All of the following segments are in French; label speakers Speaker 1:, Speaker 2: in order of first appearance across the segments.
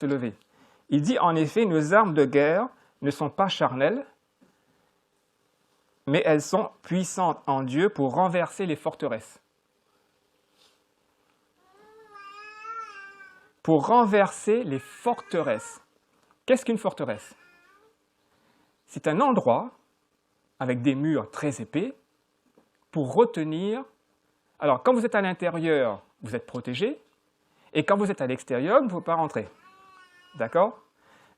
Speaker 1: se lever. Il dit en effet, nos armes de guerre ne sont pas charnelles, mais elles sont puissantes en Dieu pour renverser les forteresses. Pour renverser les forteresses. Qu'est-ce qu'une forteresse? C'est un endroit avec des murs très épais pour retenir. Alors, quand vous êtes à l'intérieur, vous êtes protégé, et quand vous êtes à l'extérieur, vous ne pouvez pas rentrer. D'accord?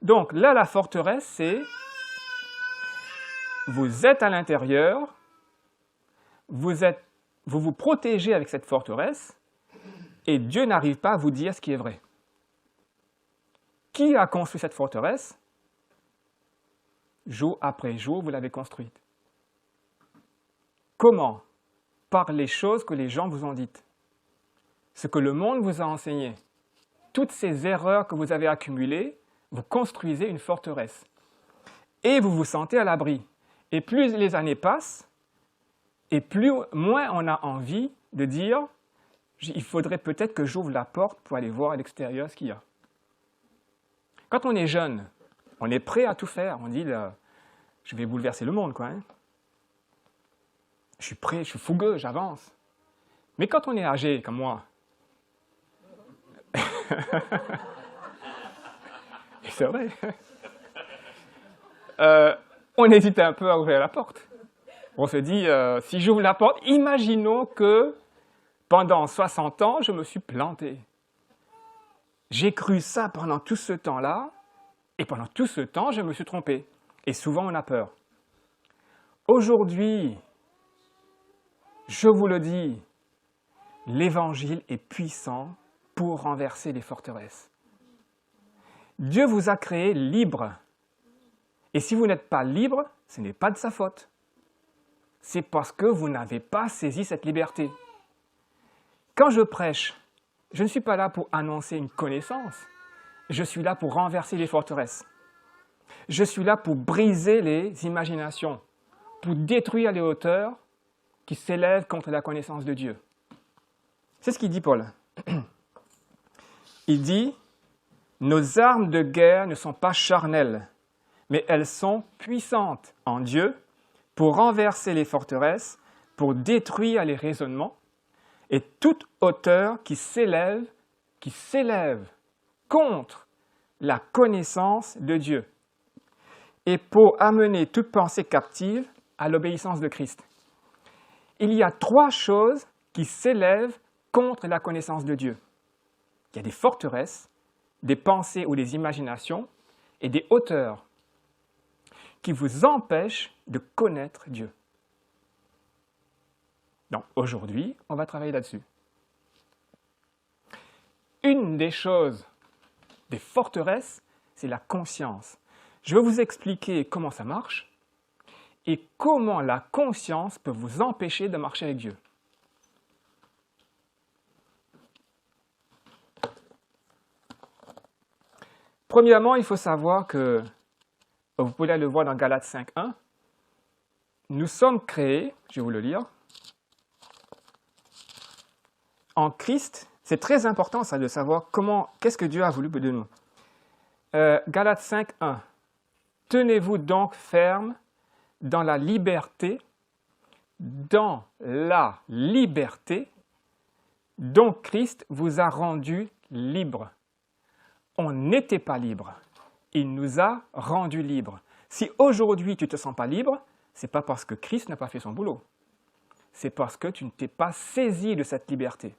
Speaker 1: Donc là, la forteresse, c'est vous êtes à l'intérieur, vous vous protégez avec cette forteresse, et Dieu n'arrive pas à vous dire ce qui est vrai. Qui a construit cette forteresse? Jour après jour, vous l'avez construite. Comment? Par les choses que les gens vous ont dites. Ce que le monde vous a enseigné. Toutes ces erreurs que vous avez accumulées, vous construisez une forteresse. Et vous vous sentez à l'abri. Et plus les années passent, et moins on a envie de dire « il faudrait peut-être que j'ouvre la porte pour aller voir à l'extérieur ce qu'il y a ». Quand on est jeune, on est prêt à tout faire. On dit « je vais bouleverser le monde, quoi. Hein. Je suis prêt, je suis fougueux, j'avance. » Mais quand on est âgé, comme moi, et c'est vrai, on hésite un peu à ouvrir la porte. On se dit, si j'ouvre la porte, imaginons que pendant 60 ans, je me suis planté. J'ai cru ça pendant tout ce temps-là, et pendant tout ce temps, je me suis trompé. Et souvent, on a peur. Aujourd'hui, je vous le dis, l'Évangile est puissant pour renverser les forteresses. Dieu vous a créé libre. Et si vous n'êtes pas libre, ce n'est pas de sa faute. C'est parce que vous n'avez pas saisi cette liberté. Quand je prêche, je ne suis pas là pour annoncer une connaissance. Je suis là pour renverser les forteresses. Je suis là pour briser les imaginations, pour détruire les hauteurs qui s'élèvent contre la connaissance de Dieu. C'est ce qu'il dit Paul. Il dit « Nos armes de guerre ne sont pas charnelles, mais elles sont puissantes en Dieu pour renverser les forteresses, pour détruire les raisonnements et toute hauteur qui s'élève contre la connaissance de Dieu et pour amener toute pensée captive à l'obéissance de Christ. » Il y a 3 choses qui s'élèvent contre la connaissance de Dieu. Il y a des forteresses, des pensées ou des imaginations et des hauteurs qui vous empêchent de connaître Dieu. Donc aujourd'hui, on va travailler là-dessus. Une des choses, des forteresses, c'est la conscience. Je vais vous expliquer comment ça marche et comment la conscience peut vous empêcher de marcher avec Dieu. Premièrement, il faut savoir que, vous pouvez le voir dans Galates 5.1, nous sommes créés, je vais vous le lire, en Christ. C'est très important ça de savoir qu'est-ce que Dieu a voulu de nous. Galates 5.1, tenez-vous donc ferme dans la liberté dont Christ vous a rendu libre. On n'était pas libre. Il nous a rendus libres. Si aujourd'hui tu ne te sens pas libre, ce n'est pas parce que Christ n'a pas fait son boulot. C'est parce que tu ne t'es pas saisi de cette liberté.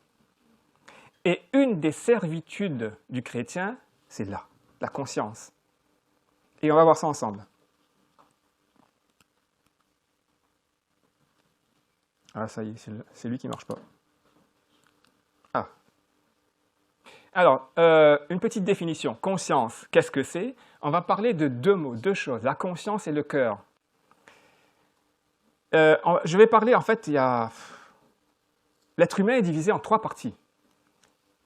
Speaker 1: Et une des servitudes du chrétien, c'est là, la conscience. Et on va voir ça ensemble. Ah, ça y est, c'est lui qui ne marche pas. Ah. Alors, une petite définition. Conscience, qu'est-ce que c'est? On va parler de 2 mots, 2 choses, la conscience et le cœur. Je vais parler, en fait, l'être humain est divisé en 3 parties.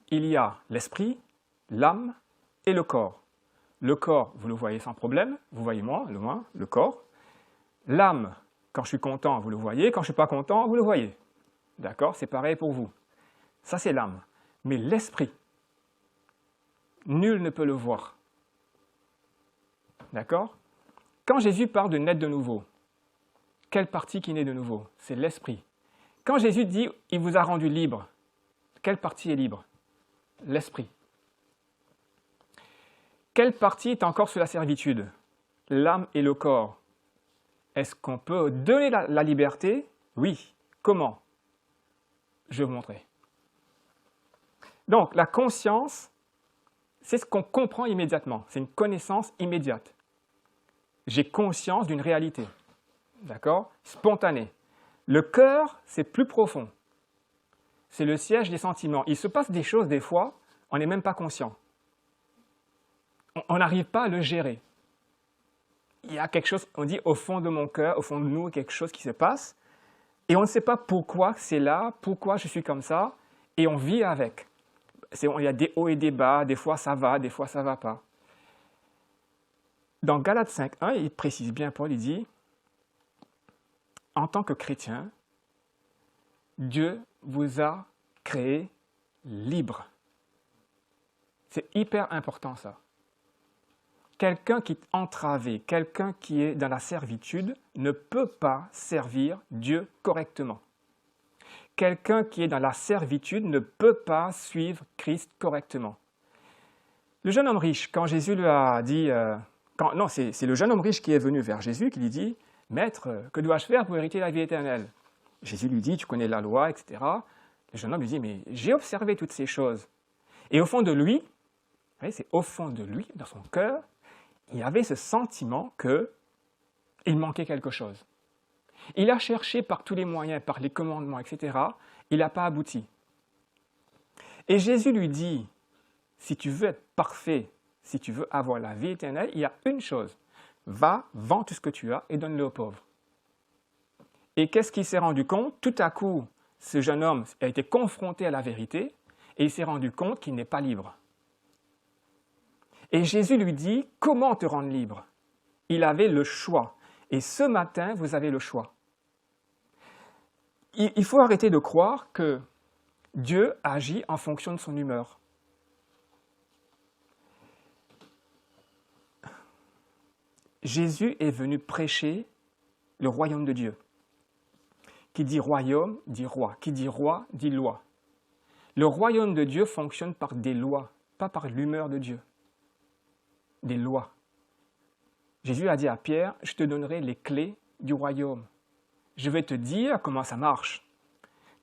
Speaker 1: Il y a l'esprit, l'âme et le corps. Le corps, vous le voyez sans problème, vous voyez le corps. L'âme, quand je suis content, vous le voyez, quand je ne suis pas content, vous le voyez. D'accord? C'est pareil pour vous. Ça, c'est l'âme. Mais l'esprit, nul ne peut le voir. D'accord? Quand Jésus parle de naître de nouveau, quelle partie qui naît de nouveau? C'est l'esprit. Quand Jésus dit « il vous a rendu libre », quelle partie est libre? L'esprit. Quelle partie est encore sous la servitude? L'âme et le corps. Est-ce qu'on peut donner la liberté? Oui. Comment? Je vais vous montrer. Donc, la conscience, c'est ce qu'on comprend immédiatement. C'est une connaissance immédiate. J'ai conscience d'une réalité. D'accord? Spontanée. Le cœur, c'est plus profond. C'est le siège des sentiments. Il se passe des choses, des fois, on n'est même pas conscient. On n'arrive pas à le gérer. Il y a quelque chose, on dit au fond de mon cœur, au fond de nous, quelque chose qui se passe, et on ne sait pas pourquoi c'est là, pourquoi je suis comme ça, et on vit avec. Il y a des hauts et des bas, des fois ça va, des fois ça ne va pas. Dans Galates 5.1, il précise bien, Paul, il dit « En tant que chrétien, Dieu vous a créé libre. » C'est hyper important ça. Quelqu'un qui est entravé, quelqu'un qui est dans la servitude ne peut pas servir Dieu correctement. Quelqu'un qui est dans la servitude ne peut pas suivre Christ correctement. Le jeune homme riche, quand Jésus lui a dit... non, c'est le jeune homme riche qui est venu vers Jésus qui lui dit « Maître, que dois-je faire pour hériter la vie éternelle ?» Jésus lui dit « Tu connais la loi, etc. » Le jeune homme lui dit « Mais j'ai observé toutes ces choses. » Et au fond de lui, c'est au fond de lui, dans son cœur, il avait ce sentiment qu'il manquait quelque chose. Il a cherché par tous les moyens, par les commandements, etc. Il n'a pas abouti. Et Jésus lui dit, si tu veux être parfait, si tu veux avoir la vie éternelle, il y a une chose. Va, vends tout ce que tu as et donne-le aux pauvres. Et qu'est-ce qu'il s'est rendu compte? Tout à coup, ce jeune homme a été confronté à la vérité et il s'est rendu compte qu'il n'est pas libre. Et Jésus lui dit, comment te rendre libre? Il avait le choix. Et ce matin, vous avez le choix. Il faut arrêter de croire que Dieu agit en fonction de son humeur. Jésus est venu prêcher le royaume de Dieu. Qui dit royaume, dit roi. Qui dit roi, dit loi. Le royaume de Dieu fonctionne par des lois, pas par l'humeur de Dieu. Des lois. Jésus a dit à Pierre, je te donnerai les clés du royaume. Je vais te dire comment ça marche,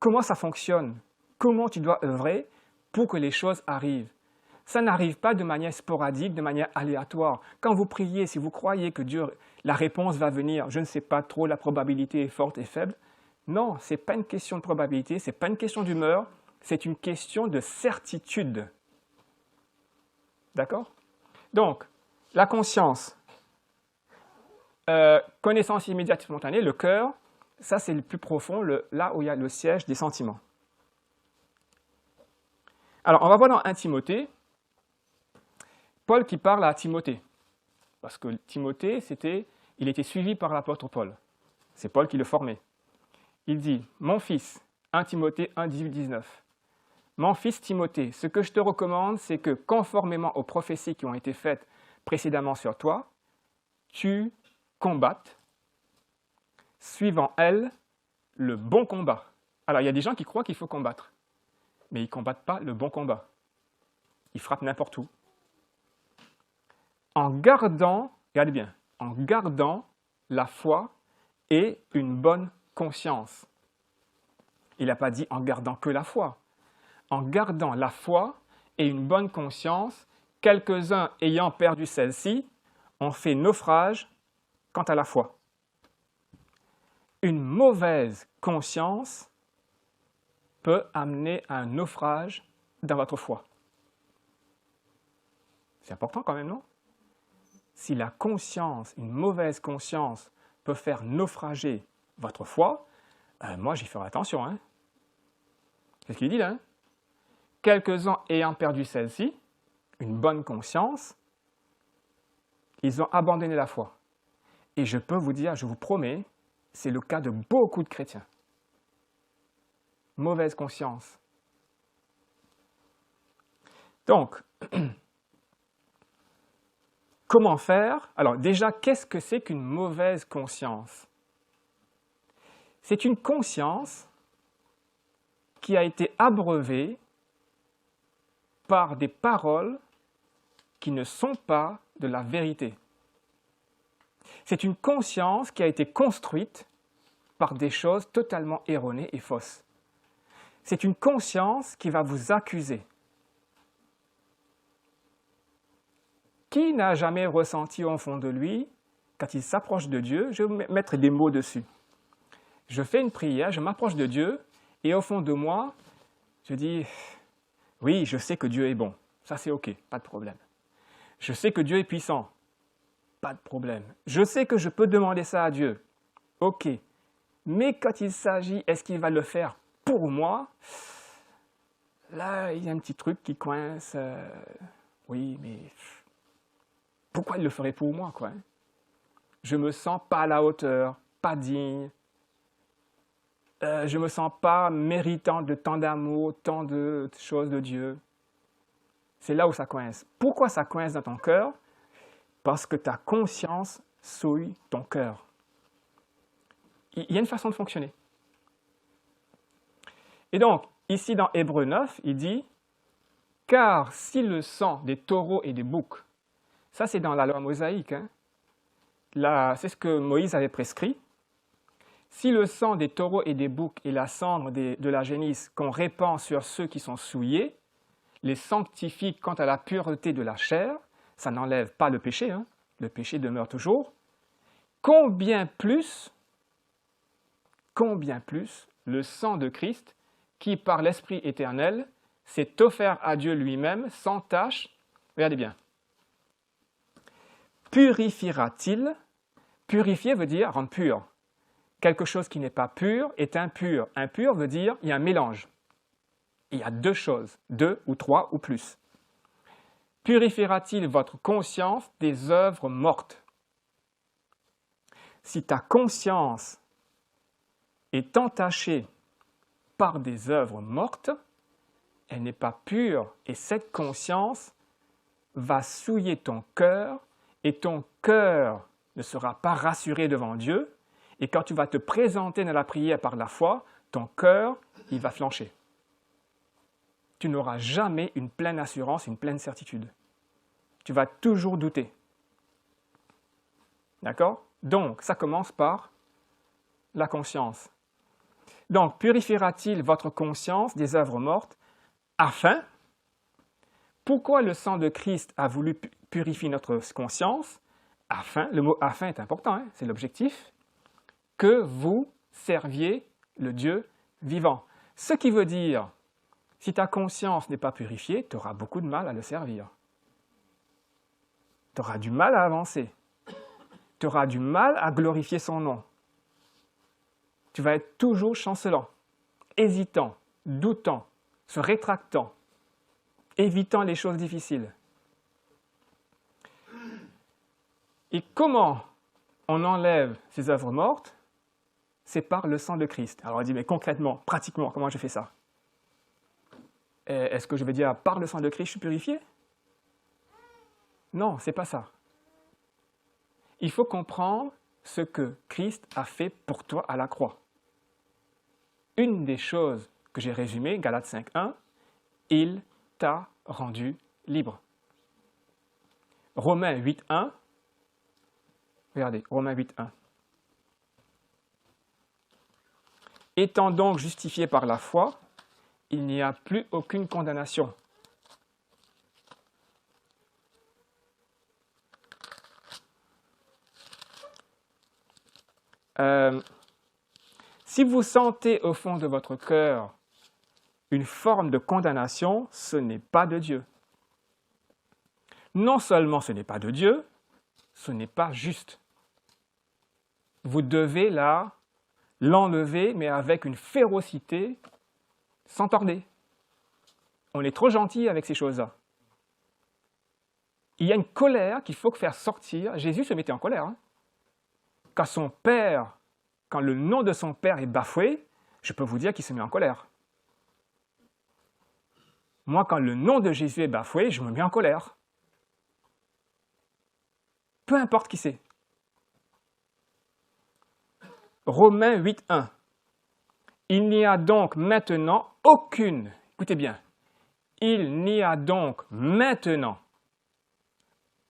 Speaker 1: comment ça fonctionne, comment tu dois œuvrer pour que les choses arrivent. Ça n'arrive pas de manière sporadique, de manière aléatoire. Quand vous priez, si vous croyez que Dieu, la réponse va venir, je ne sais pas trop, la probabilité est forte et faible. Non, ce n'est pas une question de probabilité, ce n'est pas une question d'humeur, c'est une question de certitude. D'accord? Donc, la conscience, connaissance immédiate et spontanée, le cœur, ça c'est le plus profond, là où il y a le siège des sentiments. Alors, on va voir dans 1 Timothée, Paul qui parle à Timothée. Parce que Timothée, il était suivi par l'apôtre Paul. C'est Paul qui le formait. Il dit, mon fils, 1 Timothée 1, 18, 19. Mon fils Timothée, ce que je te recommande, c'est que conformément aux prophéties qui ont été faites précédemment sur toi, tu combattes, suivant elles, le bon combat. Alors, il y a des gens qui croient qu'il faut combattre, mais ils ne combattent pas le bon combat. Ils frappent n'importe où. En gardant, regardez bien, en gardant la foi et une bonne conscience. Il n'a pas dit en gardant que la foi. En gardant la foi et une bonne conscience, quelques-uns ayant perdu celle-ci ont fait naufrage quant à la foi. Une mauvaise conscience peut amener à un naufrage dans votre foi. C'est important quand même, non? Si la conscience, une mauvaise conscience, peut faire naufrager votre foi, moi j'y ferai attention. Hein? C'est ce qu'il dit là. Hein? Quelques-uns ayant perdu celle-ci, une bonne conscience, ils ont abandonné la foi. Et je peux vous dire, je vous promets, c'est le cas de beaucoup de chrétiens. Mauvaise conscience. Donc, comment faire? Alors déjà, qu'est-ce que c'est qu'une mauvaise conscience? C'est une conscience qui a été abreuvée par des paroles qui ne sont pas de la vérité. C'est une conscience qui a été construite par des choses totalement erronées et fausses. C'est une conscience qui va vous accuser. Qui n'a jamais ressenti au fond de lui, quand il s'approche de Dieu, je vais mettre des mots dessus. Je fais une prière, je m'approche de Dieu, et au fond de moi, je dis, oui, je sais que Dieu est bon, ça c'est ok, pas de problème. Je sais que Dieu est puissant, pas de problème. Je sais que je peux demander ça à Dieu, ok. Mais quand il s'agit, est-ce qu'il va le faire pour moi? Là, il y a un petit truc qui coince, oui, mais pourquoi il le ferait pour moi, quoi? Je me sens pas à la hauteur, pas digne. Je me sens pas méritant de tant d'amour, tant de choses de Dieu. C'est là où ça coince. Pourquoi ça coince dans ton cœur? Parce que ta conscience souille ton cœur. Il y a une façon de fonctionner. Et donc, ici dans Hébreux 9, il dit « Car si le sang des taureaux et des boucs », ça c'est dans la loi mosaïque, hein, c'est ce que Moïse avait prescrit, si le sang des taureaux et des boucs et la cendre de la génisse qu'on répand sur ceux qui sont souillés, les sanctifie quant à la pureté de la chair, ça n'enlève pas le péché, hein, le péché demeure toujours, combien plus le sang de Christ, qui par l'Esprit éternel s'est offert à Dieu lui-même sans tache, regardez bien, purifiera-t-il? Purifier veut dire rendre pur. Quelque chose qui n'est pas pur est impur. Impur veut dire il y a un mélange. Il y a deux choses, deux ou trois ou plus. Purifiera-t-il votre conscience des œuvres mortes? Si ta conscience est entachée par des œuvres mortes, elle n'est pas pure et cette conscience va souiller ton cœur et ton cœur ne sera pas rassuré devant Dieu et quand tu vas te présenter dans la prière par la foi, ton cœur, il va flancher. Tu n'auras jamais une pleine assurance, une pleine certitude. Tu vas toujours douter. D'accord? Donc, ça commence par la conscience. Donc, purifiera-t-il votre conscience des œuvres mortes afin, pourquoi le sang de Christ a voulu purifier notre conscience? Afin, le mot afin est important, hein, c'est l'objectif, que vous serviez le Dieu vivant. Ce qui veut dire, si ta conscience n'est pas purifiée, tu auras beaucoup de mal à le servir. Tu auras du mal à avancer. Tu auras du mal à glorifier son nom. Tu vas être toujours chancelant, hésitant, doutant, se rétractant, évitant les choses difficiles. Et comment on enlève ces œuvres mortes? C'est par le sang de Christ. Alors on dit, mais concrètement, pratiquement, comment je fais ça? Est-ce que je vais dire, par le sang de Christ, je suis purifié? Non, c'est pas ça. Il faut comprendre ce que Christ a fait pour toi à la croix. Une des choses que j'ai résumées, Galates 5.1, il t'a rendu libre. Romains 8.1, regardez, Romains 8.1. Étant donc justifié par la foi, il n'y a plus aucune condamnation. Si vous sentez au fond de votre cœur une forme de condamnation, ce n'est pas de Dieu. Non seulement ce n'est pas de Dieu, ce n'est pas juste. Vous devez là l'enlever, mais avec une férocité sans tarder. On est trop gentil avec ces choses-là. Il y a une colère qu'il faut faire sortir. Jésus se mettait en colère. Hein. Quand le nom de son Père est bafoué, je peux vous dire qu'il se met en colère. Moi, quand le nom de Jésus est bafoué, je me mets en colère. peu importe qui c'est. Romains 8.1. Il n'y a donc maintenant aucune, écoutez bien, il n'y a donc maintenant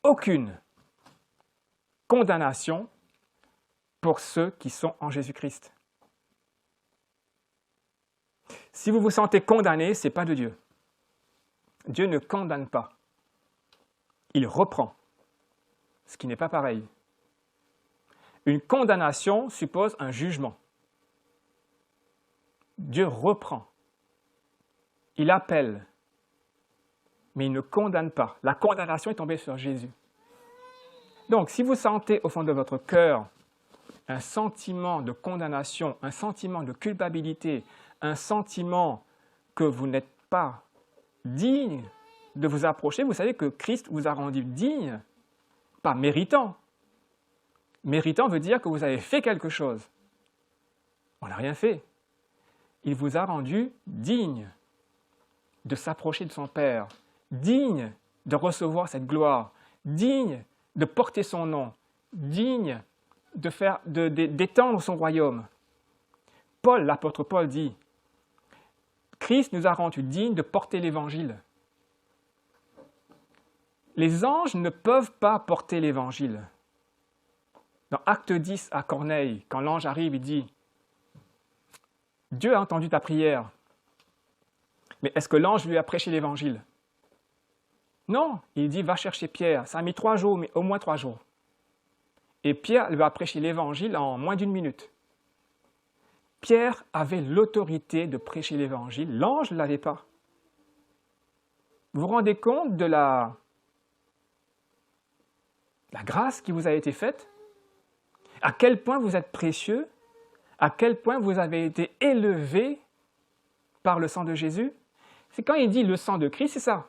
Speaker 1: aucune condamnation pour ceux qui sont en Jésus-Christ. Si vous vous sentez condamné, ce n'est pas de Dieu. Dieu ne condamne pas. Il reprend, ce qui n'est pas pareil. Une condamnation suppose un jugement. Dieu reprend. Il appelle, mais il ne condamne pas. La condamnation est tombée sur Jésus. Donc, si vous sentez au fond de votre cœur un sentiment de condamnation, un sentiment de culpabilité, un sentiment que vous n'êtes pas digne de vous approcher, vous savez que Christ vous a rendu digne, pas méritant. Méritant veut dire que vous avez fait quelque chose. On n'a rien fait. Il vous a rendu digne de s'approcher de son Père, digne de recevoir cette gloire, digne de porter son nom, digne d'étendre son royaume. Paul, l'apôtre Paul dit, Christ nous a rendus dignes de porter l'Évangile. Les anges ne peuvent pas porter l'Évangile. Dans Acte 10 à Corneille, quand l'ange arrive, il dit « Dieu a entendu ta prière, mais est-ce que l'ange lui a prêché l'Évangile ?» Non, il dit « Va chercher Pierre. » Ça a mis 3 jours, mais au moins 3 jours. Et Pierre lui a prêché l'Évangile en moins d'1 minute. Pierre avait l'autorité de prêcher l'Évangile, l'ange ne l'avait pas. Vous vous rendez compte de la grâce qui vous a été faite? À quel point vous êtes précieux? À quel point vous avez été élevé par le sang de Jésus? C'est quand il dit le sang de Christ, c'est ça.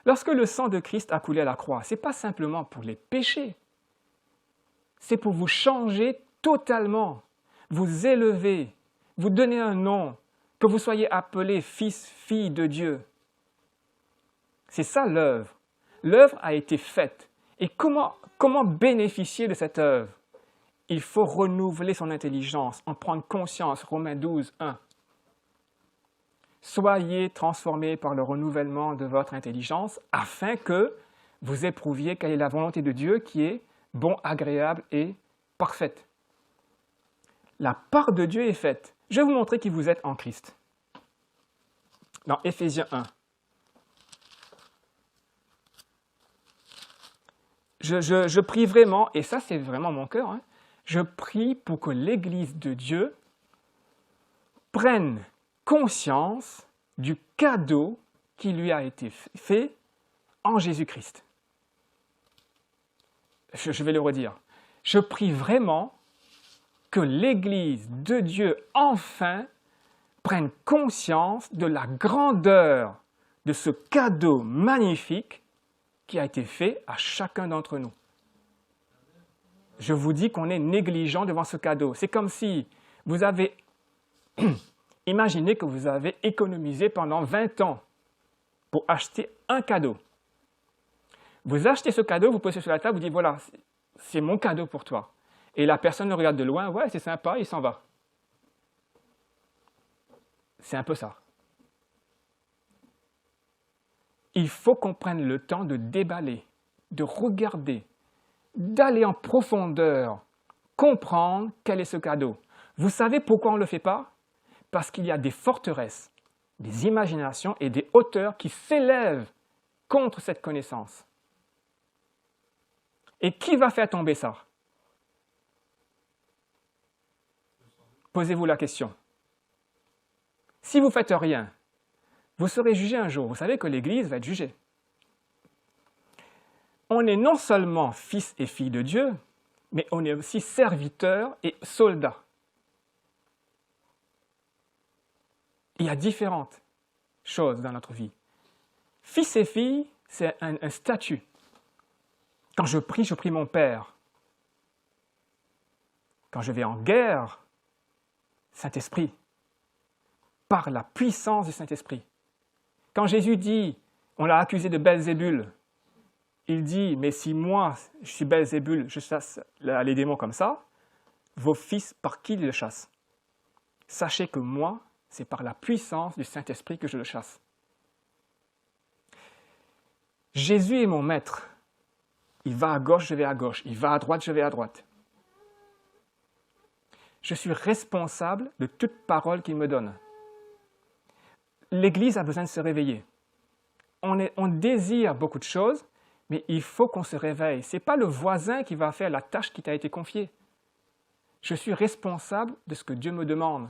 Speaker 1: Lorsque le sang de Christ a coulé à la croix, ce n'est pas simplement pour les péchés. C'est pour vous changer totalement, vous élever, vous donner un nom, que vous soyez appelé fils, fille de Dieu. C'est ça l'œuvre. L'œuvre a été faite. Et comment bénéficier de cette œuvre? Il faut renouveler son intelligence, en prendre conscience. Romains 12, 1. Soyez transformés par le renouvellement de votre intelligence afin que vous éprouviez quelle est la volonté de Dieu qui est bon, agréable et parfaite. La part de Dieu est faite. Je vais vous montrer qui vous êtes en Christ. Dans Éphésiens 1. Je prie vraiment, et ça c'est vraiment mon cœur, hein, je prie pour que l'Église de Dieu prenne conscience du cadeau qui lui a été fait en Jésus-Christ. Je vais le redire. Je prie vraiment que l'Église de Dieu enfin prenne conscience de la grandeur de ce cadeau magnifique qui a été fait à chacun d'entre nous. Je vous dis qu'on est négligent devant ce cadeau. C'est comme si vous avez imaginé que vous avez économisé pendant 20 ans pour acheter un cadeau. Vous achetez ce cadeau, vous posez sur la table, vous dites voilà, c'est mon cadeau pour toi. Et la personne le regarde de loin, ouais, c'est sympa, il s'en va. C'est un peu ça. Il faut qu'on prenne le temps de déballer, de regarder, d'aller en profondeur, comprendre quel est ce cadeau. Vous savez pourquoi on ne le fait pas? Parce qu'il y a des forteresses, des imaginations et des hauteurs qui s'élèvent contre cette connaissance. Et qui va faire tomber ça? Posez-vous la question. Si vous ne faites rien, vous serez jugé un jour. Vous savez que l'Église va être jugée. On est non seulement fils et filles de Dieu, mais on est aussi serviteurs et soldats. Il y a différentes choses dans notre vie. Fils et filles, c'est un statut. Quand je prie mon Père. Quand je vais en guerre, Saint-Esprit, par la puissance du Saint-Esprit. Quand Jésus dit, on l'a accusé de Belzébul, il dit, mais si moi, je suis Belzébul, je chasse les démons comme ça, vos fils, par qui ils le chassent? Sachez que moi, c'est par la puissance du Saint-Esprit que je le chasse. Jésus est mon maître. Il va à gauche, je vais à gauche. Il va à droite, je vais à droite. Je suis responsable de toute parole qu'il me donne. L'Église a besoin de se réveiller. On désire beaucoup de choses, mais il faut qu'on se réveille. Ce n'est pas le voisin qui va faire la tâche qui t'a été confiée. Je suis responsable de ce que Dieu me demande.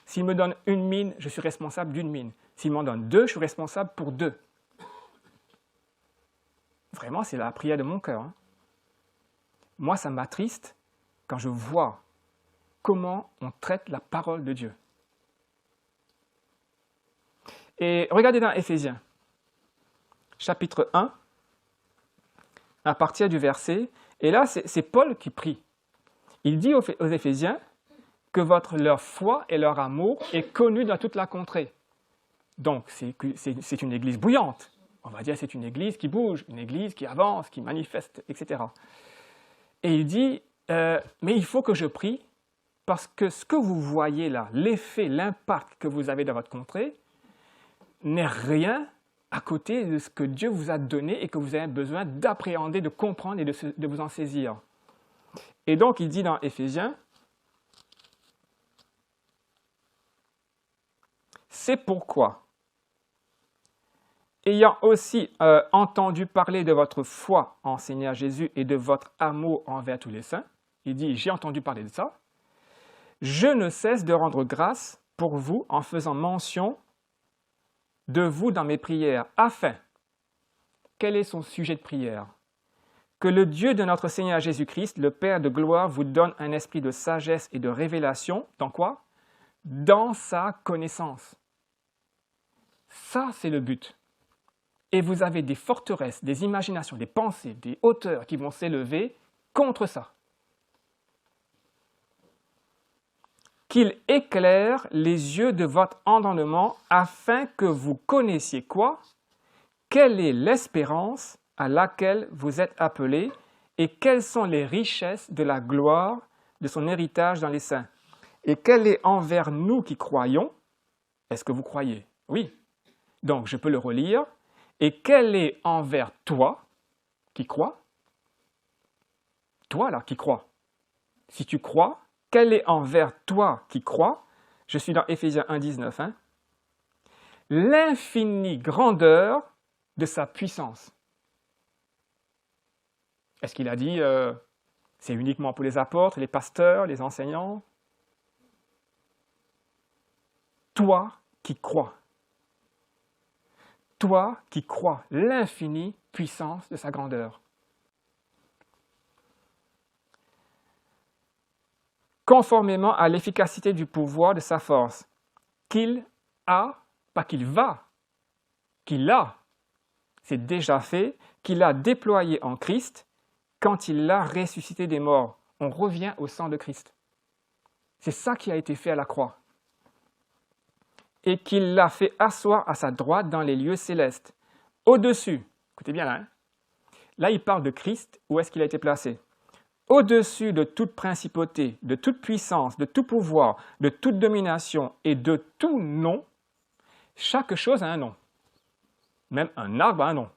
Speaker 1: S'il me donne une mine, je suis responsable d'une mine. S'il m'en donne 2, je suis responsable pour 2. Vraiment, c'est la prière de mon cœur. Hein. Moi, ça m'attriste quand je vois comment on traite la parole de Dieu. Et regardez dans Éphésiens, chapitre 1, à partir du verset, et là, c'est Paul qui prie. Il dit aux Éphésiens que leur foi et leur amour est connu dans toute la contrée. Donc, c'est une église bouillante. On va dire que c'est une église qui bouge, une église qui avance, qui manifeste, etc. Et il dit, mais il faut que je prie parce que ce que vous voyez là, l'effet, l'impact que vous avez dans votre contrée, n'est rien à côté de ce que Dieu vous a donné et que vous avez besoin d'appréhender, de comprendre et de vous en saisir. Et donc, il dit dans Éphésiens, c'est pourquoi, ayant aussi entendu parler de votre foi en Seigneur Jésus et de votre amour envers tous les saints, il dit, j'ai entendu parler de ça, je ne cesse de rendre grâce pour vous en faisant mention de vous dans mes prières, afin, quel est son sujet de prière? Que le Dieu de notre Seigneur Jésus-Christ, le Père de gloire, vous donne un esprit de sagesse et de révélation, dans quoi? Dans sa connaissance. Ça, c'est le but. Et vous avez des forteresses, des imaginations, des pensées, des hauteurs qui vont s'élever contre ça. Qu'il éclaire les yeux de votre entendement afin que vous connaissiez quoi? Quelle est l'espérance à laquelle vous êtes appelés et quelles sont les richesses de la gloire de son héritage dans les saints? Et quelle est envers nous qui croyons? Est-ce que vous croyez? Oui. Donc, je peux le relire. Et quelle est envers toi qui crois? Toi, là, qui crois. Si tu crois, quelle est envers toi qui crois? Je suis dans Éphésiens 1, 19. Hein? L'infinie grandeur de sa puissance. Est-ce qu'il a dit c'est uniquement pour les apôtres, les pasteurs, les enseignants? Toi qui crois. Toi qui crois l'infinie puissance de sa grandeur. Conformément à l'efficacité du pouvoir de sa force, qu'il a, pas qu'il va, qu'il a, c'est déjà fait, qu'il a déployé en Christ quand il l'a ressuscité des morts. On revient au sang de Christ. C'est ça qui a été fait à la croix. Et qu'il l'a fait asseoir à sa droite dans les lieux célestes, au-dessus, écoutez bien là, hein? Là il parle de Christ, où est-ce qu'il a été placé? Au-dessus de toute principauté, de toute puissance, de tout pouvoir, de toute domination et de tout nom, chaque chose a un nom. Même un arbre a un nom.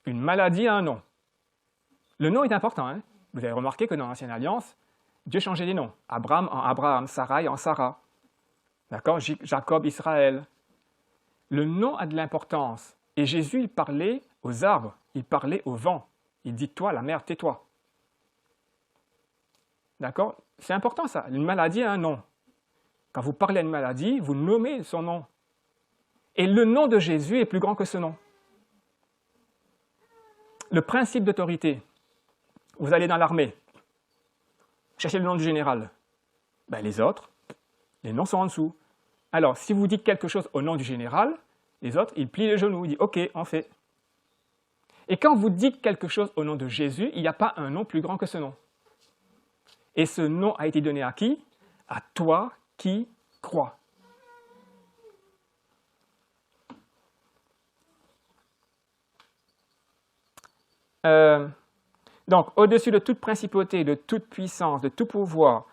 Speaker 1: Une maladie a un nom. Le nom est important. Hein? Vous avez remarqué que dans l'Ancienne Alliance, Dieu changeait les noms. Abraham en Abraham, Sarai en Sarah. D'accord? Jacob, Israël. Le nom a de l'importance. Et Jésus, il parlait aux arbres, il parlait au vent. Il dit, toi, la mer, tais-toi. D'accord? C'est important ça. Une maladie a un nom. Quand vous parlez à une maladie, vous nommez son nom. Et le nom de Jésus est plus grand que ce nom. Le principe d'autorité. Vous allez dans l'armée. Cherchez le nom du général. Ben, les autres, les noms sont en dessous. Alors, si vous dites quelque chose au nom du général, les autres, ils plient les genoux, ils disent « Ok, on fait ». Et quand vous dites quelque chose au nom de Jésus, il n'y a pas un nom plus grand que ce nom. Et ce nom a été donné à qui? À toi qui crois. Donc, au-dessus de toute principauté, de toute puissance, de tout pouvoir,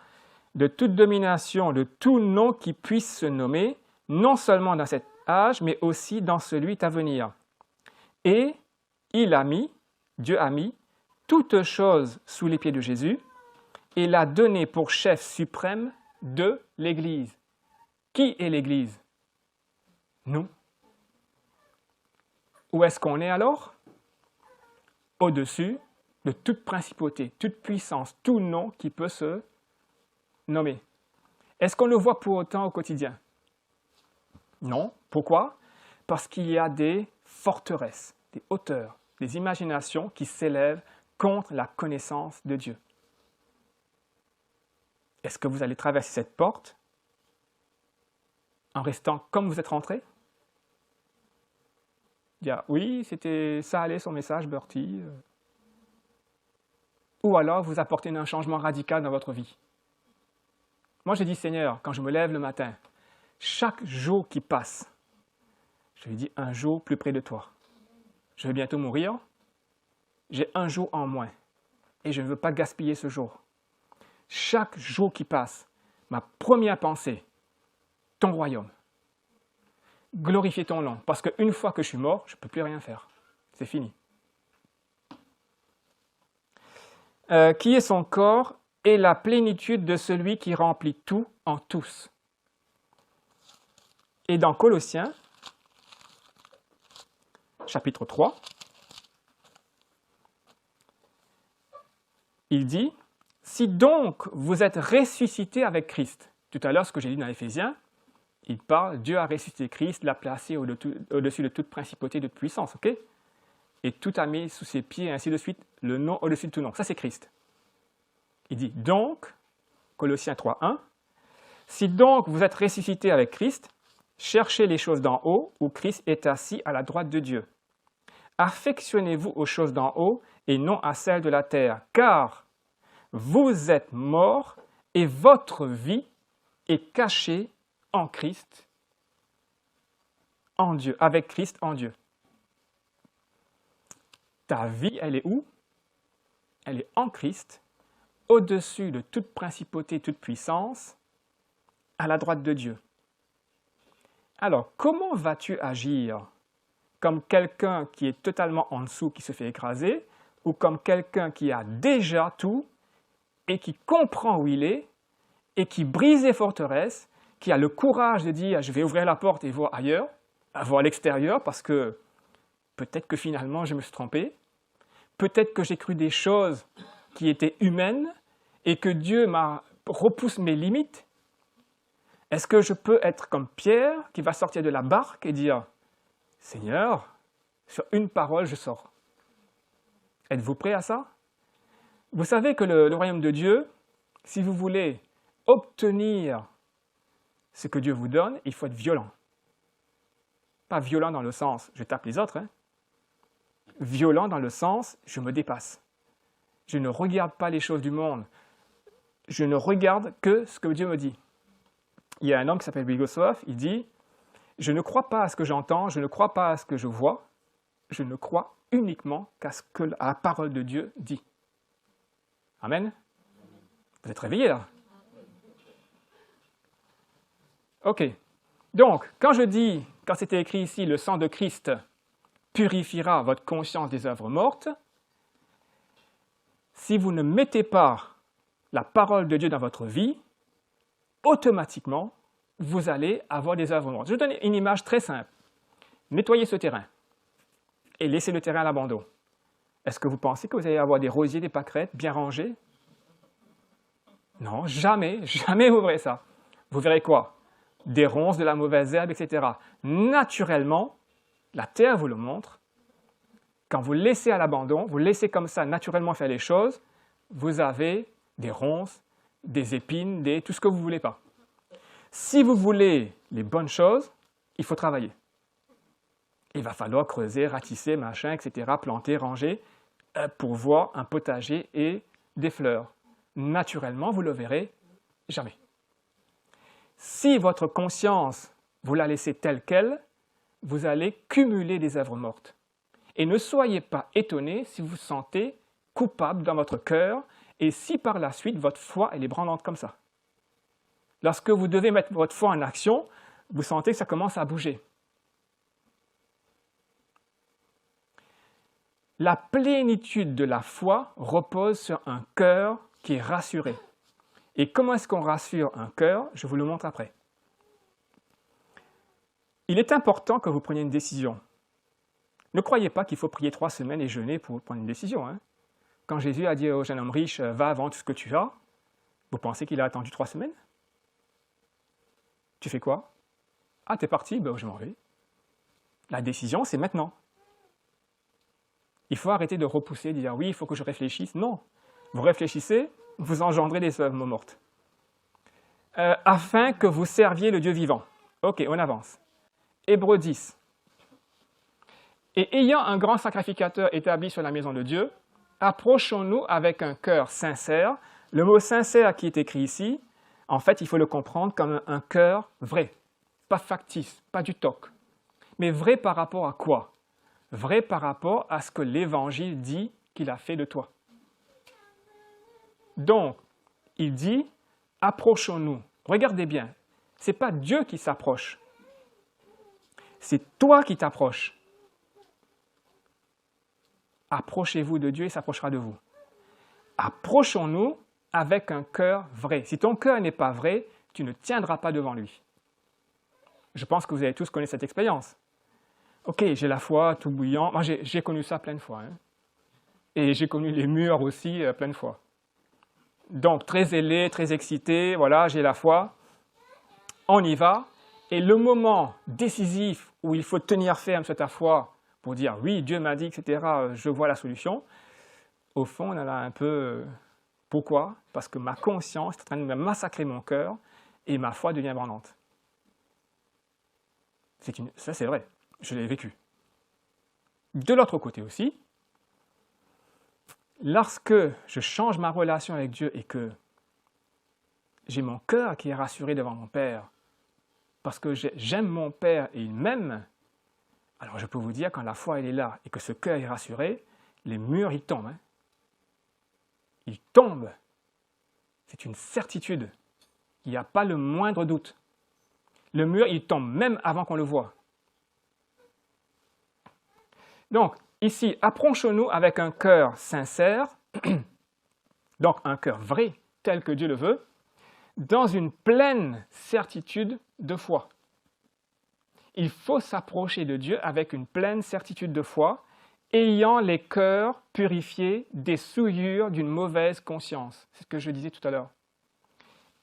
Speaker 1: de toute domination, de tout nom qui puisse se nommer, non seulement dans cet âge, mais aussi dans celui à venir. Et il a mis, Dieu a mis, toutes choses sous les pieds de Jésus et l'a donné pour chef suprême de l'Église. Qui est l'Église? Nous. Où est-ce qu'on est alors? Au-dessus de toute principauté, toute puissance, tout nom qui peut se nommer. Est-ce qu'on le voit pour autant au quotidien? Non. Pourquoi? Parce qu'il y a des forteresses, des hauteurs, des imaginations qui s'élèvent contre la connaissance de Dieu. Est-ce que vous allez traverser cette porte en restant comme vous êtes rentré? Dire oui, ça allait son message, Bertie. Ou alors vous apportez un changement radical dans votre vie. Moi, j'ai dit, Seigneur, quand je me lève le matin, chaque jour qui passe, je lui dis un jour plus près de toi. Je vais bientôt mourir, j'ai un jour en moins et je ne veux pas gaspiller ce jour. Chaque jour qui passe, ma première pensée, ton royaume. Glorifier ton nom, parce qu'une fois que je suis mort, je ne peux plus rien faire. C'est fini. Qui est son corps et la plénitude de celui qui remplit tout en tous. Et dans Colossiens, chapitre 3, il dit « Si donc vous êtes ressuscités avec Christ », tout à l'heure ce que j'ai dit dans Éphésiens, il parle, Dieu a ressuscité Christ, l'a placé au-dessus de toute principauté de puissance, ok? Et tout a mis sous ses pieds, et ainsi de suite, le nom au-dessus de tout nom. Ça, c'est Christ. Il dit donc, Colossiens 3:1, si donc vous êtes ressuscités avec Christ, cherchez les choses d'en haut, où Christ est assis à la droite de Dieu. Affectionnez-vous aux choses d'en haut et non à celles de la terre, car vous êtes morts et votre vie est cachée en Christ, en Dieu, avec Christ en Dieu. Ta vie, elle est où? Elle est en Christ, au-dessus de toute principauté, toute puissance, à la droite de Dieu. Alors, comment vas-tu agir? Comme quelqu'un qui est totalement en dessous, qui se fait écraser, ou comme quelqu'un qui a déjà tout et qui comprend où il est et qui brise les forteresses, qui a le courage de dire « je vais ouvrir la porte et voir ailleurs, voir l'extérieur parce que peut-être que finalement je me suis trompé, peut-être que j'ai cru des choses qui étaient humaines et que Dieu repousse mes limites. Est-ce que je peux être comme Pierre qui va sortir de la barque et dire « Seigneur, sur une parole je sors ». Êtes-vous prêt à ça? Vous savez que le royaume de Dieu, si vous voulez obtenir ce que Dieu vous donne, il faut être violent. Pas violent dans le sens « je tape les autres », hein. Violent dans le sens « je me dépasse ». Je ne regarde pas les choses du monde. Je ne regarde que ce que Dieu me dit. Il y a un homme qui s'appelle Bigossoff, il dit « Je ne crois pas à ce que j'entends, je ne crois pas à ce que je vois, je ne crois uniquement qu'à ce que la parole de Dieu dit. » Amen. Vous êtes réveillés là? Ok. Donc, quand je dis, quand c'était écrit ici, le sang de Christ purifiera votre conscience des œuvres mortes, si vous ne mettez pas la parole de Dieu dans votre vie, automatiquement, vous allez avoir des œuvres mortes. Je vous donne une image très simple. Nettoyez ce terrain et laissez le terrain à l'abandon. Est-ce que vous pensez que vous allez avoir des rosiers, des pâquerettes bien rangés? Non, jamais, jamais vous verrez ça. Vous verrez quoi? Des ronces, de la mauvaise herbe, etc. Naturellement, la terre vous le montre. Quand vous laissez à l'abandon, vous laissez comme ça naturellement faire les choses, vous avez des ronces, des épines, tout ce que vous ne voulez pas. Si vous voulez les bonnes choses, il faut travailler. Il va falloir creuser, ratisser, machin, etc., planter, ranger, pour voir un potager et des fleurs. Naturellement, vous le verrez jamais. Si votre conscience, vous la laissez telle qu'elle, vous allez cumuler des œuvres mortes. Et ne soyez pas étonnés si vous vous sentez coupable dans votre cœur et si par la suite votre foi elle est branlante comme ça. Lorsque vous devez mettre votre foi en action, vous sentez que ça commence à bouger. La plénitude de la foi repose sur un cœur qui est rassuré. Et comment est-ce qu'on rassure un cœur? Je vous le montre après. Il est important que vous preniez une décision. Ne croyez pas qu'il faut prier 3 semaines et jeûner pour prendre une décision. Hein. Quand Jésus a dit au jeune homme riche, va vendre tout ce que tu as, vous pensez qu'il a attendu 3 semaines? Tu fais quoi? Ah, t'es parti? Ben, je m'en vais. La décision, c'est maintenant. Il faut arrêter de repousser, de dire oui, il faut que je réfléchisse. Non. Vous réfléchissez, vous engendrez des œuvres mortes. Afin que vous serviez le Dieu vivant. Ok, on avance. Hébreux 10. Et ayant un grand sacrificateur établi sur la maison de Dieu, approchons-nous avec un cœur sincère. Le mot sincère qui est écrit ici, en fait, il faut le comprendre comme un cœur vrai, pas factice, pas du toc, mais vrai par rapport à quoi? Vrai par rapport à ce que l'Évangile dit qu'il a fait de toi. Donc, il dit, approchons-nous. Regardez bien, ce n'est pas Dieu qui s'approche, c'est toi qui t'approches. Approchez-vous de Dieu et il s'approchera de vous. Approchons-nous avec un cœur vrai. Si ton cœur n'est pas vrai, tu ne tiendras pas devant lui. Je pense que vous avez tous connu cette expérience. Ok, j'ai la foi tout bouillant. Moi, j'ai connu ça plein de fois. Hein. Et j'ai connu les murs aussi plein de fois. Donc, très zélé, très excité, voilà, j'ai la foi. On y va. Et le moment décisif où il faut tenir ferme sur ta foi pour dire « oui, Dieu m'a dit, etc., je vois la solution », au fond, on en a un peu... Pourquoi? Parce que ma conscience est en train de me massacrer mon cœur et ma foi devient branlante. Ça, c'est vrai. Je l'ai vécu. De l'autre côté aussi, lorsque je change ma relation avec Dieu et que j'ai mon cœur qui est rassuré devant mon Père, parce que j'aime mon Père et il m'aime, alors je peux vous dire, quand la foi elle est là et que ce cœur est rassuré, les murs ils tombent. Hein. Ils tombent. C'est une certitude. Il n'y a pas le moindre doute. Le mur il tombe même avant qu'on le voie. Donc, ici, approchons-nous avec un cœur sincère, donc un cœur vrai, tel que Dieu le veut, dans une pleine certitude de foi. Il faut s'approcher de Dieu avec une pleine certitude de foi, ayant les cœurs purifiés des souillures d'une mauvaise conscience. C'est ce que je disais tout à l'heure.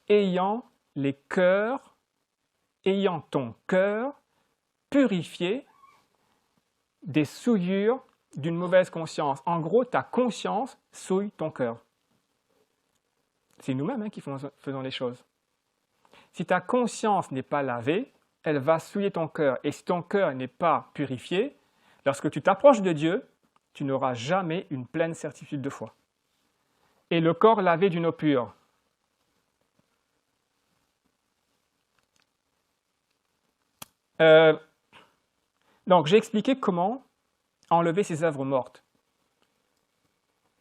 Speaker 1: Ayant ton cœur purifié des souillures d'une mauvaise conscience. En gros, ta conscience souille ton cœur. C'est nous-mêmes qui faisons les choses. Si ta conscience n'est pas lavée, elle va souiller ton cœur. Et si ton cœur n'est pas purifié, lorsque tu t'approches de Dieu, tu n'auras jamais une pleine certitude de foi. Et le corps lavé d'une eau pure. Donc, j'ai expliqué comment enlever ces œuvres mortes.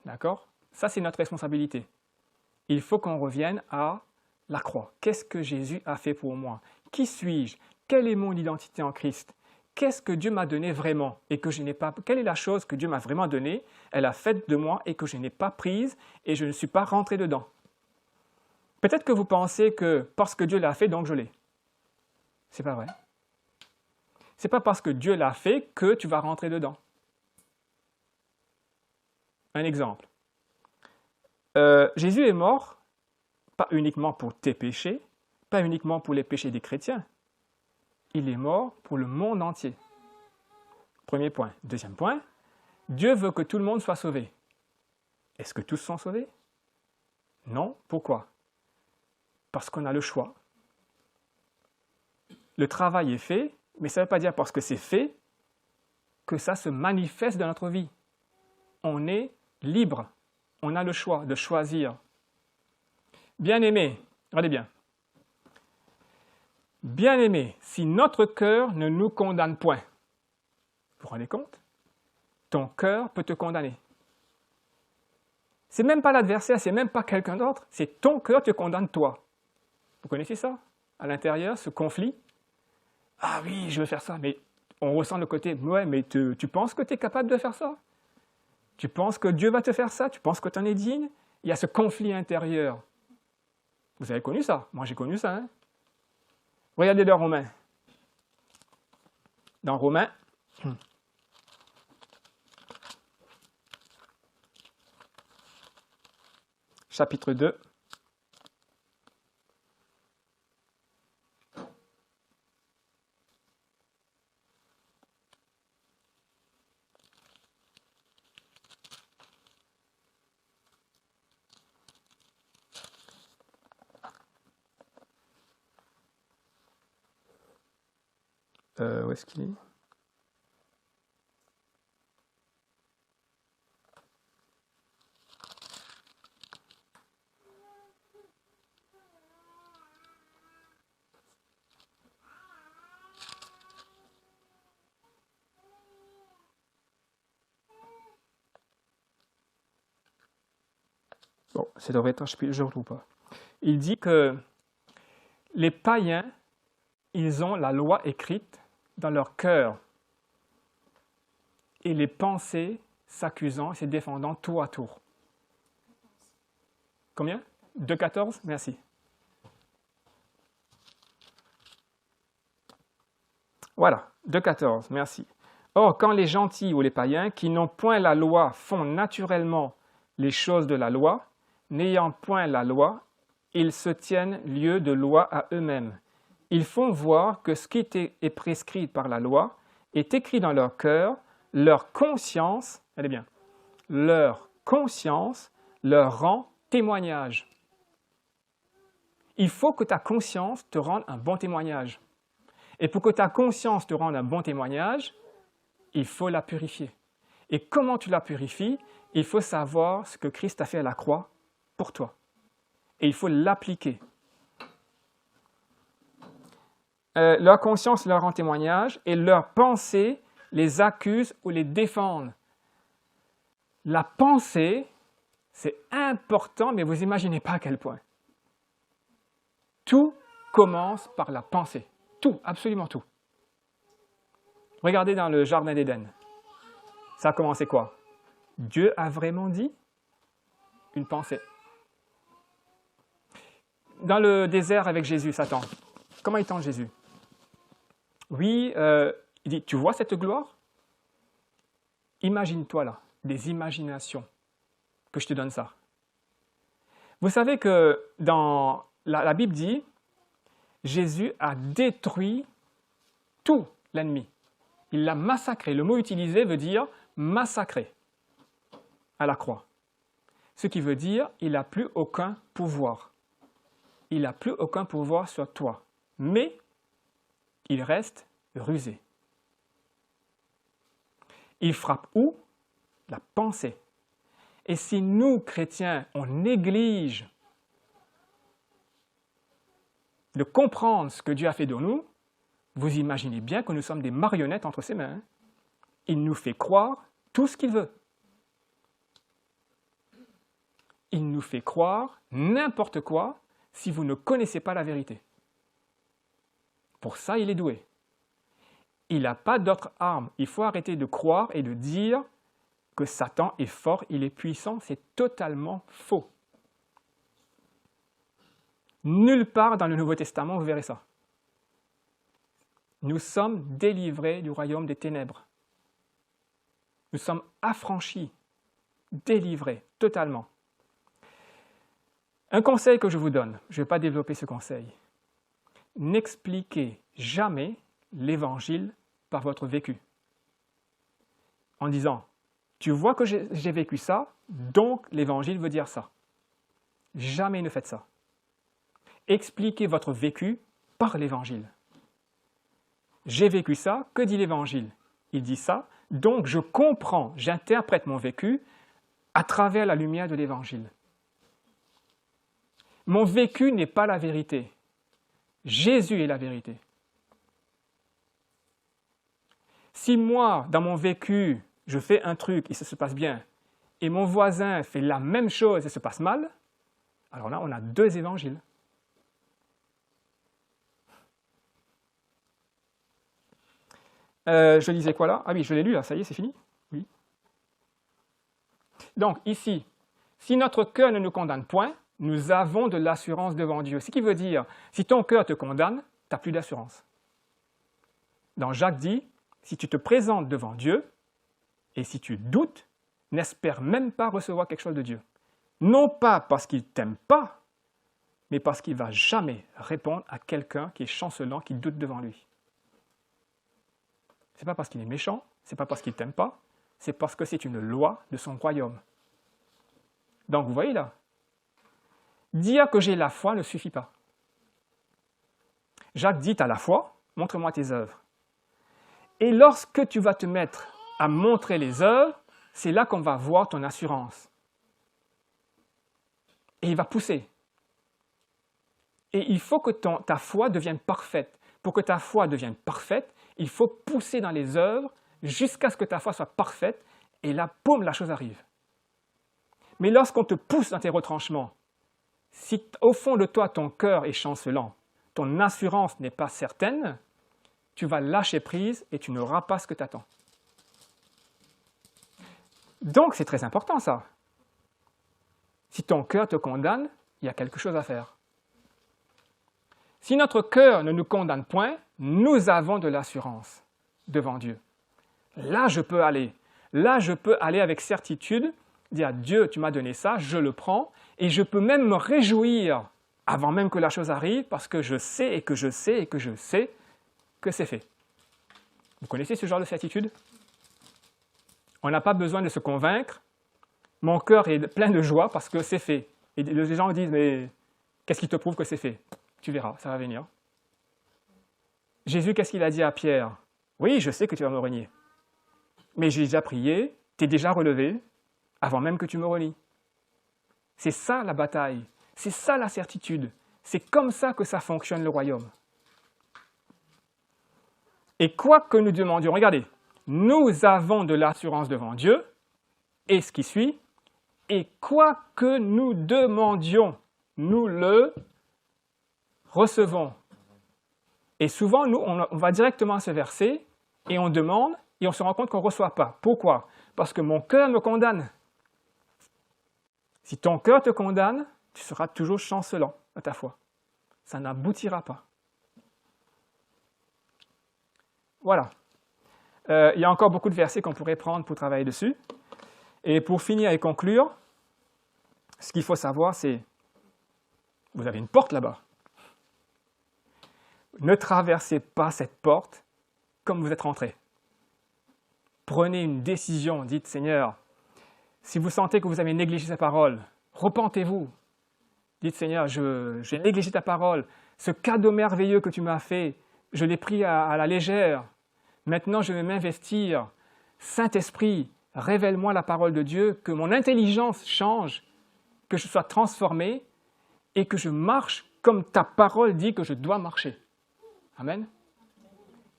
Speaker 1: D'accord? Ça, c'est notre responsabilité. Il faut qu'on revienne à la croix. Qu'est-ce que Jésus a fait pour moi? Qui suis-je? Quelle est mon identité en Christ? Qu'est-ce que Dieu m'a donné vraiment et que je n'ai pas? Quelle est la chose que Dieu m'a vraiment donnée? Elle a faite de moi et que je n'ai pas prise et je ne suis pas rentré dedans. Peut-être que vous pensez que parce que Dieu l'a fait, donc je l'ai. C'est pas vrai. C'est pas parce que Dieu l'a fait que tu vas rentrer dedans. Un exemple. Jésus est mort, pas uniquement pour tes péchés, pas uniquement pour les péchés des chrétiens. Il est mort pour le monde entier. Premier point. Deuxième point, Dieu veut que tout le monde soit sauvé. Est-ce que tous sont sauvés? Non. Pourquoi? Parce qu'on a le choix. Le travail est fait, mais ça ne veut pas dire parce que c'est fait que ça se manifeste dans notre vie. On est libre. On a le choix de choisir. Bien-aimés, regardez bien. Bien-aimés, si notre cœur ne nous condamne point, vous vous rendez compte? ton cœur peut te condamner. C'est même pas l'adversaire, c'est même pas quelqu'un d'autre, c'est ton cœur te condamne toi. Vous connaissez ça? À l'intérieur, ce conflit. Ah oui, je veux faire ça, mais on ressent le côté, ouais, mais tu penses que tu es capable de faire ça? Tu penses que Dieu va te faire ça? Tu penses que tu en es digne? Il y a ce conflit intérieur. Vous avez connu ça? Moi, j'ai connu ça. Hein? Regardez dans Romains. Dans Romains, chapitre 2. Où est-ce qu'il est? Bon, ça devrait être, je ne retrouve pas. Il dit que les païens, ils ont la loi écrite dans leur cœur et les pensées s'accusant et se défendant tour à tour. Combien? 2,14? Merci. Voilà, 2,14, merci. Or, quand les gentils ou les païens qui n'ont point la loi font naturellement les choses de la loi, n'ayant point la loi, ils se tiennent lieu de loi à eux-mêmes. Ils font voir que ce qui est prescrit par la loi est écrit dans leur cœur, leur conscience, allez bien, leur conscience leur rend témoignage. Il faut que ta conscience te rende un bon témoignage. Et pour que ta conscience te rende un bon témoignage, il faut la purifier. Et comment tu la purifies? Il faut savoir ce que Christ a fait à la croix pour toi. Et il faut l'appliquer. Leur conscience leur rend témoignage et leurs pensées les accusent ou les défendent. La pensée, c'est important, mais vous n'imaginez pas à quel point. Tout commence par la pensée. Tout, absolument tout. Regardez dans le jardin d'Éden. Ça a commencé quoi? Dieu a vraiment dit? Une pensée. Dans le désert avec Jésus, Satan, comment il tente Jésus? Oui, il dit, tu vois cette gloire? Imagine-toi là, des imaginations, que je te donne ça. Vous savez que dans la Bible dit, Jésus a détruit tout l'ennemi. Il l'a massacré. Le mot utilisé veut dire massacrer à la croix. Ce qui veut dire, il n'a plus aucun pouvoir. Il n'a plus aucun pouvoir sur toi. Mais il reste rusé. Il frappe où? La pensée. Et si nous, chrétiens, on néglige de comprendre ce que Dieu a fait de nous, vous imaginez bien que nous sommes des marionnettes entre ses mains. Il nous fait croire tout ce qu'il veut. Il nous fait croire n'importe quoi si vous ne connaissez pas la vérité. Pour ça, il est doué. Il n'a pas d'autre arme. Il faut arrêter de croire et de dire que Satan est fort, il est puissant. C'est totalement faux. Nulle part dans le Nouveau Testament, vous verrez ça. Nous sommes délivrés du royaume des ténèbres. Nous sommes affranchis, délivrés, totalement. Un conseil que je vous donne, je ne vais pas développer ce conseil. N'expliquez jamais l'Évangile par votre vécu. En disant, tu vois que j'ai vécu ça, donc l'Évangile veut dire ça. Jamais ne faites ça. Expliquez votre vécu par l'Évangile. J'ai vécu ça, que dit l'Évangile? Il dit ça, donc je comprends, j'interprète mon vécu à travers la lumière de l'Évangile. Mon vécu n'est pas la vérité. Jésus est la vérité. Si moi, dans mon vécu, je fais un truc et ça se passe bien, et mon voisin fait la même chose et ça se passe mal, alors là, on a deux évangiles. Je lisais quoi là? Ah oui, je l'ai lu là, ça y est, c'est fini? Oui. Donc ici, si notre cœur ne nous condamne point, nous avons de l'assurance devant Dieu. Ce qui veut dire, si ton cœur te condamne, tu n'as plus d'assurance. Dans Jacques dit, si tu te présentes devant Dieu, et si tu doutes, n'espère même pas recevoir quelque chose de Dieu. Non pas parce qu'il ne t'aime pas, mais parce qu'il ne va jamais répondre à quelqu'un qui est chancelant, qui doute devant lui. Ce n'est pas parce qu'il est méchant, ce n'est pas parce qu'il ne t'aime pas, c'est parce que c'est une loi de son royaume. Donc vous voyez là, dire que j'ai la foi ne suffit pas. Jacques dit, tu as la foi, montre-moi tes œuvres. Et lorsque tu vas te mettre à montrer les œuvres, c'est là qu'on va voir ton assurance. Et il va pousser. Et il faut que ta foi devienne parfaite. Pour que ta foi devienne parfaite, il faut pousser dans les œuvres jusqu'à ce que ta foi soit parfaite, et là, boum, la chose arrive. Mais lorsqu'on te pousse dans tes retranchements, si au fond de toi, ton cœur est chancelant, ton assurance n'est pas certaine, tu vas lâcher prise et tu n'auras pas ce que tu attends. Donc, c'est très important ça. Si ton cœur te condamne, il y a quelque chose à faire. Si notre cœur ne nous condamne point, nous avons de l'assurance devant Dieu. Là, je peux aller. Là, je peux aller avec certitude, dire « Dieu, tu m'as donné ça, je le prends » et je peux même me réjouir avant même que la chose arrive parce que je sais et que je sais et que je sais que c'est fait. Vous connaissez ce genre de certitude? On n'a pas besoin de se convaincre. Mon cœur est plein de joie parce que c'est fait. Et les gens me disent « Mais qu'est-ce qui te prouve que c'est fait ?» Tu verras, ça va venir. Jésus, qu'est-ce qu'il a dit à Pierre? Oui, je sais que tu vas me renier. Mais j'ai déjà prié, tu es déjà relevé, avant même que tu me renies. C'est ça la bataille, c'est ça la certitude. C'est comme ça que ça fonctionne le royaume. Et quoi que nous demandions, regardez, nous avons de l'assurance devant Dieu, et ce qui suit, et quoi que nous demandions, nous le recevons. Et souvent, nous, on va directement à ce verset, et on demande, et on se rend compte qu'on ne reçoit pas. Pourquoi? Parce que mon cœur me condamne. Si ton cœur te condamne, tu seras toujours chancelant à ta foi. Ça n'aboutira pas. Voilà. Il y a encore beaucoup de versets qu'on pourrait prendre pour travailler dessus. Et pour finir et conclure, ce qu'il faut savoir, c'est, vous avez une porte là-bas. Ne traversez pas cette porte comme vous êtes rentré. Prenez une décision, dites « Seigneur, si vous sentez que vous avez négligé sa parole, repentez-vous. Dites « Seigneur, j'ai négligé ta parole, ce cadeau merveilleux que tu m'as fait, je l'ai pris à la légère. Maintenant, je vais m'investir. Saint-Esprit, révèle-moi la parole de Dieu, que mon intelligence change, que je sois transformé et que je marche comme ta parole dit que je dois marcher. » Amen.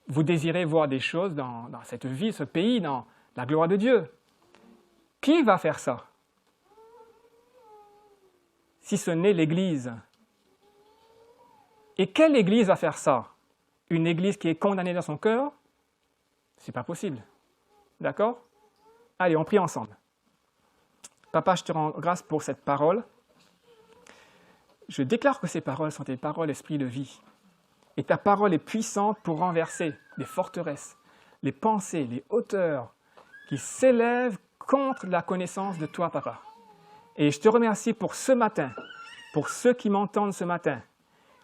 Speaker 1: Vous désirez voir des choses dans cette vie, ce pays, dans la gloire de Dieu. Qui va faire ça? Si ce n'est l'Église. Et quelle Église va faire ça? Une Église qui est condamnée dans son cœur? C'est pas possible. D'accord? Allez, on prie ensemble. Papa, je te rends grâce pour cette parole. Je déclare que ces paroles sont tes paroles, esprit de vie. Et ta parole est puissante pour renverser les forteresses, les pensées, les hauteurs qui s'élèvent contre la connaissance de toi, Papa. Et je te remercie pour ce matin, pour ceux qui m'entendent ce matin,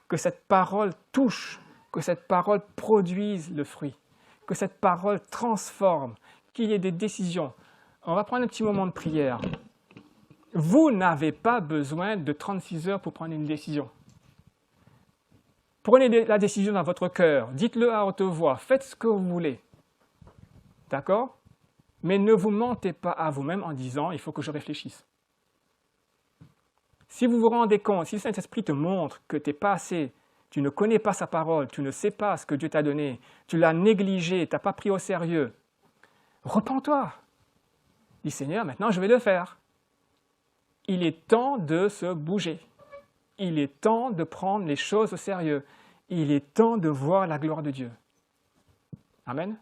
Speaker 1: que cette parole touche, que cette parole produise le fruit, que cette parole transforme, qu'il y ait des décisions. On va prendre un petit moment de prière. Vous n'avez pas besoin de 36 heures pour prendre une décision. Prenez la décision dans votre cœur, dites-le à haute voix, faites ce que vous voulez. D'accord? Mais ne vous mentez pas à vous-même en disant « il faut que je réfléchisse ». Si vous vous rendez compte, si le Saint-Esprit te montre que tu n'es pas assez, tu ne connais pas sa parole, tu ne sais pas ce que Dieu t'a donné, tu l'as négligé, tu n'as pas pris au sérieux, repens-toi, Dis Seigneur, maintenant je vais le faire. Il est temps de se bouger. Il est temps de prendre les choses au sérieux. Il est temps de voir la gloire de Dieu. Amen.